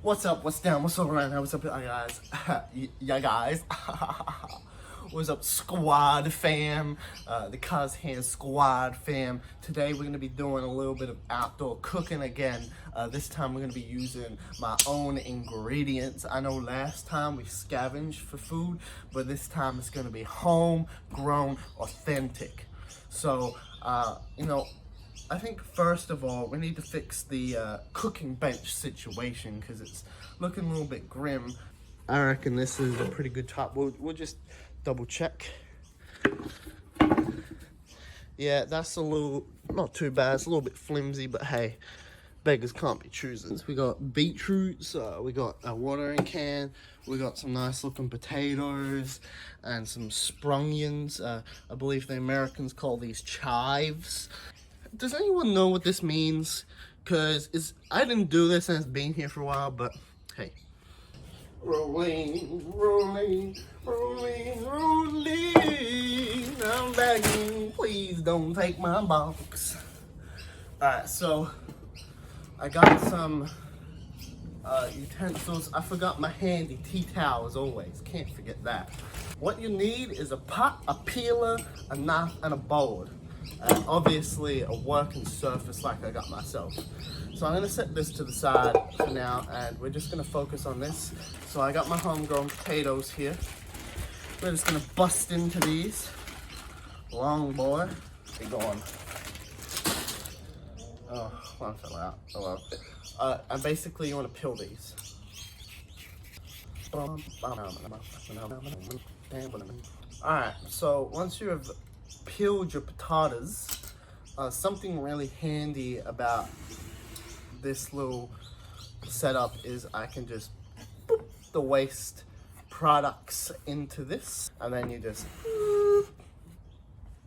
What's up, what's down, what's up right now, what's up guys, yeah guys, what's up squad fam, the Cozhan squad fam. Today we're going to be doing a little bit of outdoor cooking again. This time we're going to be using my own ingredients. I know last time we scavenged for food, but this time it's going to be homegrown, authentic. So, you know, I think first of all, we need to fix the cooking bench situation because it's looking a little bit grim. I reckon this is a pretty good top. We'll just double check. Yeah, that's a little, not too bad. It's a little bit flimsy, but hey, beggars can't be choosers. We got beetroots, we got a watering can, we got some nice looking potatoes and some sprungions. I believe the Americans call these chives. Does anyone know what this means? Because I didn't do this and it's been here for a while, but hey. Rolling, rolling, rolling, rolling. I'm begging, please don't take my box. Alright, so I got some utensils. I forgot my handy tea towel as always. Can't forget that. What you need is a pot, a peeler, a knife, and a bowl. Obviously a working surface like I got myself. So I'm going to set this to the side for now and we're just going to focus on this. So I got my homegrown potatoes here. We're just going to bust into these. Long boy. They going. Oh, one fell out. Oh well. And basically you want to peel these. Alright, so once you have peeled your potatoes, something really handy about this little setup is I can just boop the waste products into this and then you just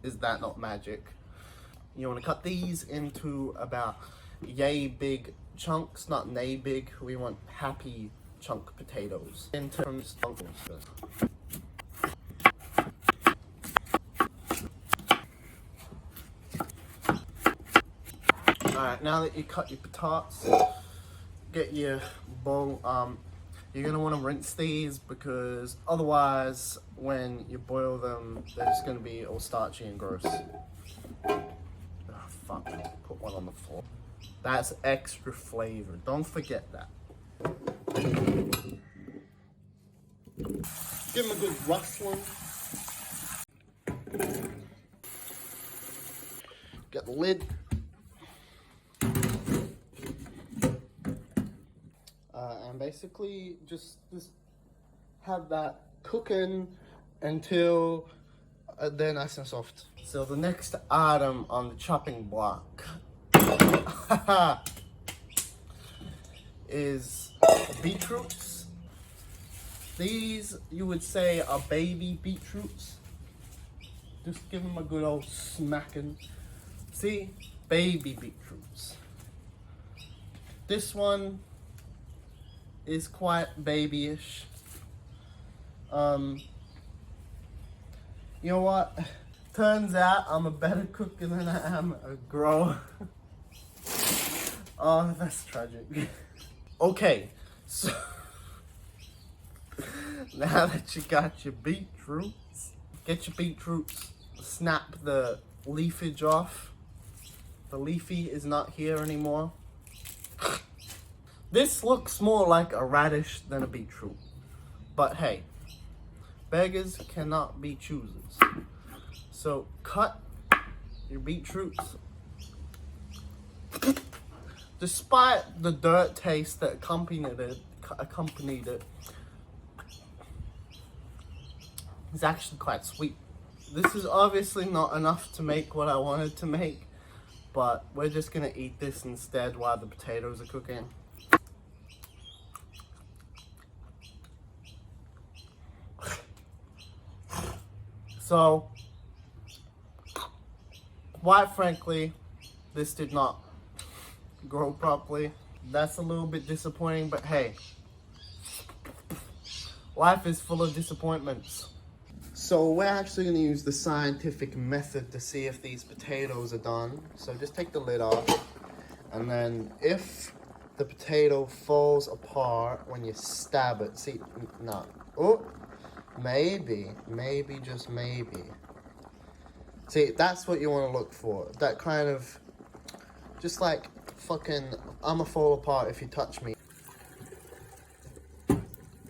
is that not magic? You want to cut these into about yay big chunks, not nay big. We want happy chunk potatoes in terms of Alright, now that you cut your potatoes, get your bowl. You're going to want to rinse these because otherwise when you boil them, they're just going to be all starchy and gross. Oh, fuck, put one on the floor. That's extra flavor. Don't forget that. Give them a good rustling. Get the lid. And basically just have that cooking until they're nice and soft. So the next item on the chopping block is beetroots. These you would say are baby beetroots. Just give them a good old smacking. See, baby beetroots. This one is quite babyish. You know what? Turns out I'm a better cooker than I am a grower. Oh, that's tragic. Okay, so now that you got your beetroots, get your beetroots, snap the leafage off. The leafy is not here anymore. This looks more like a radish than a beetroot. But hey, beggars cannot be choosers. So cut your beetroots. Despite the dirt taste that accompanied it, it's actually quite sweet. This is obviously not enough to make what I wanted to make, but we're just gonna eat this instead while the potatoes are cooking. So, quite frankly, this did not grow properly. That's a little bit disappointing, but hey, life is full of disappointments. So we're actually going to use the scientific method to see if these potatoes are done. So just take the lid off, and then if the potato falls apart when you stab it, see, no, oh, maybe, just maybe. See, that's what you want to look for. That kind of, just like fucking, I'ma fall apart if you touch me.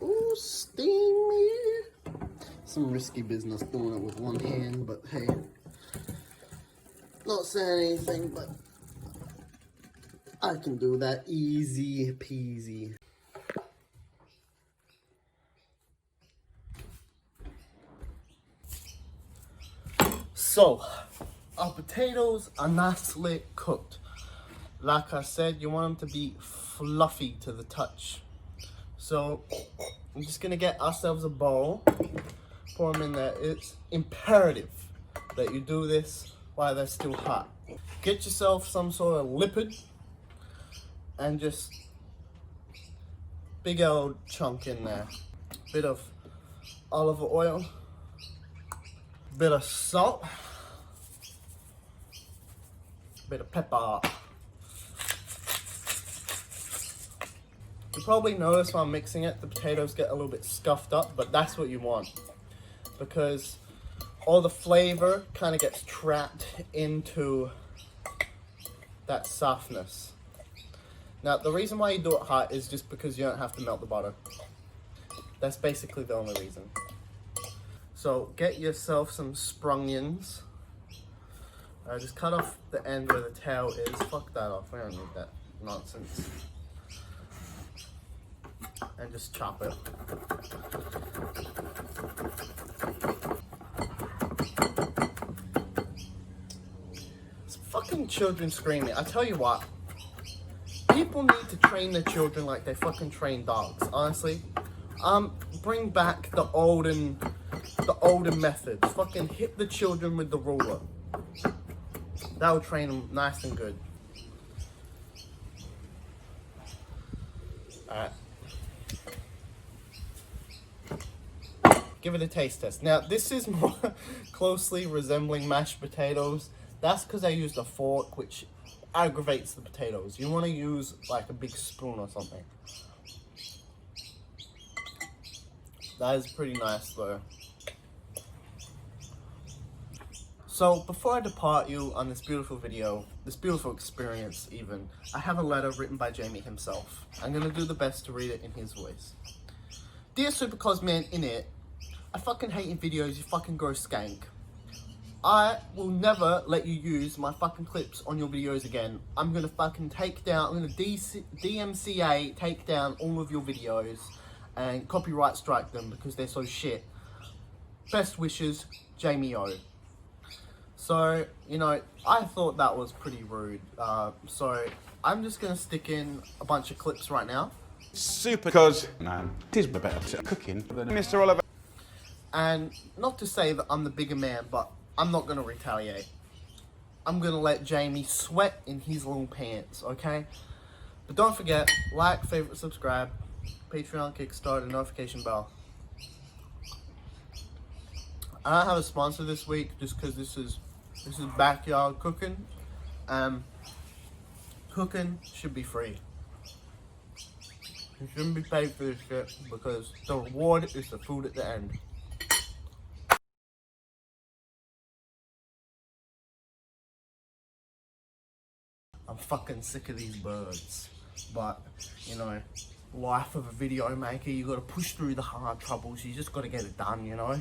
Ooh, steamy. Some risky business doing it with one hand, but hey, not saying anything, but I can do that easy peasy. So, our potatoes are nicely cooked. Like I said, you want them to be fluffy to the touch. So, I'm just gonna get ourselves a bowl, pour them in there. It's imperative that you do this while they're still hot. Get yourself some sort of lipid and just big old chunk in there. Bit of olive oil, bit of salt, bit of pepper. You probably notice while mixing it, the potatoes get a little bit scuffed up, but that's what you want, because all the flavor kind of gets trapped into that softness. Now, the reason why you do it hot is just because you don't have to melt the butter. That's basically the only reason. So get yourself some sprunions. Just cut off the end where the tail is. Fuck that off, we don't need that nonsense. And just chop it. It's fucking children screaming. I tell you what, people need to train their children like they fucking train dogs, honestly. Bring back the olden methods. Fucking hit the children with the ruler. That will train them nice and good. Alright. Give it a taste test. Now, this is more closely resembling mashed potatoes. That's because I used a fork, which aggravates the potatoes. You want to use like a big spoon or something. That is pretty nice though. So before I depart you on this beautiful video, this beautiful experience even, I have a letter written by Jamie himself. I'm going to do the best to read it in his voice. Dear Supercozman, in it, I fucking hate your videos, you fucking gross skank. I will never let you use my fucking clips on your videos again. I'm gonna fucking take down, I'm gonna DMCA take down all of your videos and copyright strike them because they're so shit. Best wishes, Jamie O. So, you know, I thought that was pretty rude. So, I'm just gonna stick in a bunch of clips right now. Supercozman, it is better cooking than Mr. Oliver. And not to say that I'm the bigger man, but I'm not gonna retaliate. I'm gonna let Jamie sweat in his little pants, okay? But don't forget, like, favorite, subscribe, Patreon, Kickstarter, notification bell. I don't have a sponsor this week just because this is backyard cooking. Cooking should be free. You shouldn't be paid for this shit because the reward is the food at the end. I'm fucking sick of these birds. But, you know, life of a video maker, you gotta push through the hard troubles. You just gotta get it done, you know?